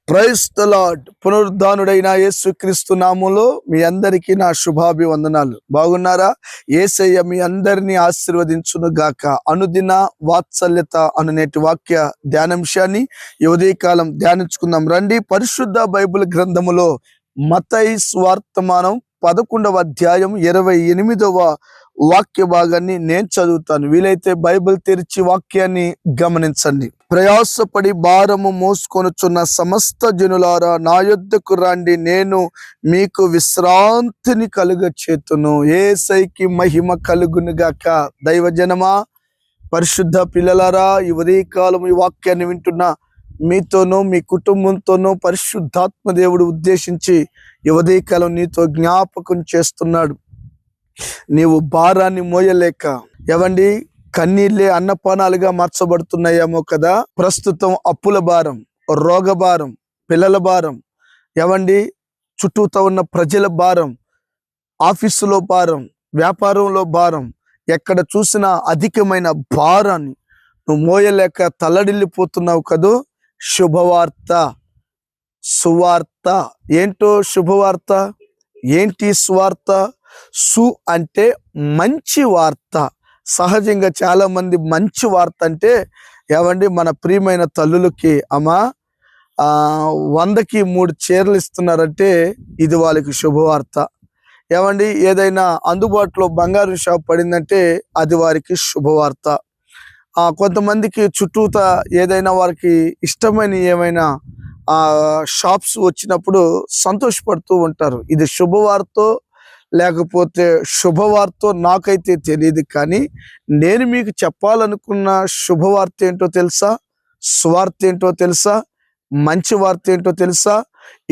Praise the lord. పునరుద్ధానుడైన యేసుక్రీస్తు నామములో మీ అందరికీ నా శుభాభివందనాలు. బాగున్నారా? యేసయ్య మీ అందరినీ ఆశీర్వదించును గాక. అనుదిన వాత్సల్యత అనునేటి వాక్య ధ్యానాంశాన్ని ఈ ఉదయకాలం ధ్యానించుకుందాం రండి. పరిశుద్ధ బైబిల్ గ్రంథములో మత్తయి సువార్తమానం 11వ అధ్యాయం 28వ వాక్య భాగాన్ని నేను చదువుతాను. వీలైతే బైబిల్ తెరిచి వాక్యాన్ని గమనించండి. ప్రయాసపడి భారము మోసుకొనుచున్న సమస్త జనులారా నా యొద్దకు రండి, నేను మీకు విశ్రాంతిని కలుగచేతును. యేసయ్యకి మహిమ కలుగును గాక. దైవజనమా, పరిశుద్ధ పిల్లలారా, ఈ ఉదయకాలం ఈ వాక్యాన్ని వింటున్న మీతోనూ మీ కుటుంబంతోనూ పరిశుద్ధాత్మ దేవుడు ఉద్దేశించి ఈ ఉదయకాలం నీతో జ్ఞాపకం చేస్తున్నాడు. నీవు భారాన్ని మోయలేక ఏవండి కన్నీళ్ళే అన్నపానాలుగా మార్చబడుతున్నాయేమో కదా. ప్రస్తుతం అప్పుల భారం, రోగ భారం, పిల్లల భారం, ఏవండి చుట్టూతో ఉన్న ప్రజల భారం, ఆఫీసులో భారం, వ్యాపారంలో భారం, ఎక్కడ చూసినా అధికమైన భారాన్ని నువ్వు మోయలేక తల్లడిల్లిపోతున్నావు కదూ. శుభవార్త, సువార్త. ఏంటో శుభవార్త, ఏంటి సువార్త? సు అంటే మంచి వార్త. సహజంగా చాలా మంది మంచి వార్త అంటే ఏమండి మన ప్రియమైన తల్లులకి అమ్మా 100కి 3 చీరలు ఇస్తున్నారంటే ఇది వాళ్ళకి శుభవార్త. ఏమండి ఏదైనా అందుబాటులో బంగారు షాప్ పడిందంటే అది వారికి శుభవార్త. కొంతమందికి చుట్టూత ఏదైనా వారికి ఇష్టమైన ఏమైనా షాప్స్ వచ్చినప్పుడు సంతోషపడుతూ ఉంటారు. ఇది శుభవార్తో లేకపోతే శుభవార్తో నాకైతే తెలియదు, కానీ నేను మీకు చెప్పాలనుకున్న శుభవార్త ఏంటో తెలుసా? స్వార్థ ఏంటో తెలుసా? మంచి వార్త ఏంటో తెలుసా?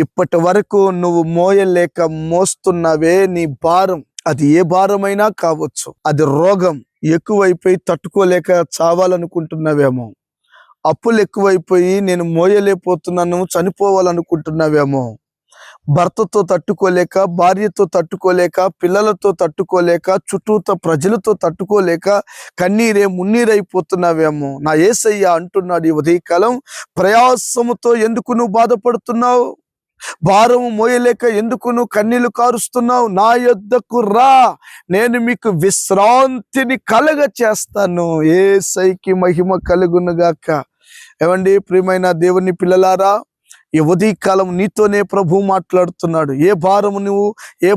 ఇప్పటి వరకు నువ్వు మోయలేక మోస్తున్నవే నీ భారం, అది ఏ భారమైనా కావచ్చు. అది రోగం ఎక్కువైపోయి తట్టుకోలేక చావాలనుకుంటున్నావేమో, అప్పులు ఎక్కువైపోయి నేను మోయలేకపోతున్నాను చనిపోవాలనుకుంటున్నావేమో, భర్తతో తట్టుకోలేక, భార్యతో తట్టుకోలేక, పిల్లలతో తట్టుకోలేక, చుట్టూత ప్రజలతో తట్టుకోలేక కన్నీరే మున్నీరైపోతున్నావేమో. నా యేసయ్య అంటున్నాడు ఈ ఉదయకాలం, ప్రయాసముతో ఎందుకు నువ్వు బాధపడుతున్నావు? భారము మోయలేక ఎందుకు నువ్వు కన్నీళ్లు కారుస్తున్నావు? నా యొద్దకు రా, నేను మీకు విశ్రాంతిని కలగ చేస్తాను. యేసయ్యకి మహిమ కలుగును గాక. ఏమండి ప్రియమైన దేవుని పిల్లలారా, ఈ ఉదయకాలం నీతోనే ప్రభు మాట్లాడుతున్నాడు. ఏ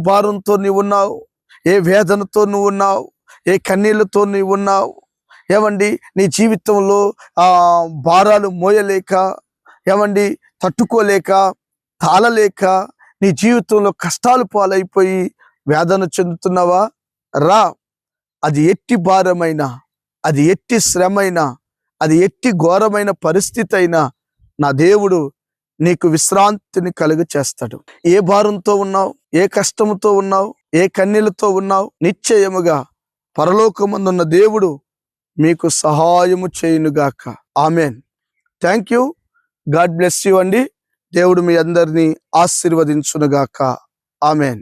భారంతో నీవు ఉన్నావు? ఏ వేదనతో నువ్వు ఉన్నావు? ఏ కన్నీళ్లతో నీవు ఉన్నావు? ఏమండి నీ జీవితంలో భారాలు మోయలేక, ఏమండి తట్టుకోలేక, తాళలేక నీ జీవితంలో కష్టాలు పాలైపోయి వేదన చెందుతున్నావా? రా. అది ఎట్టి భారమైనా, అది ఎట్టి శ్రమైనా, అది ఎట్టి ఘోరమైన పరిస్థితి అయినా నా దేవుడు నీకు విశ్రాంతిని కలుగ చేస్తాడు. ఏ భారంతో ఉన్నావు? ఏ కష్టముతో ఉన్నావు? ఏ కన్నీళ్లతో ఉన్నావు? నిశ్చయముగా పరలోకమందున్న దేవుడు మీకు సహాయము చేయునుగాక. Amen. Thank you. God bless you అండి. దేవుడు మీ అందరినీ ఆశీర్వదించునుగాక. ఆమెన్.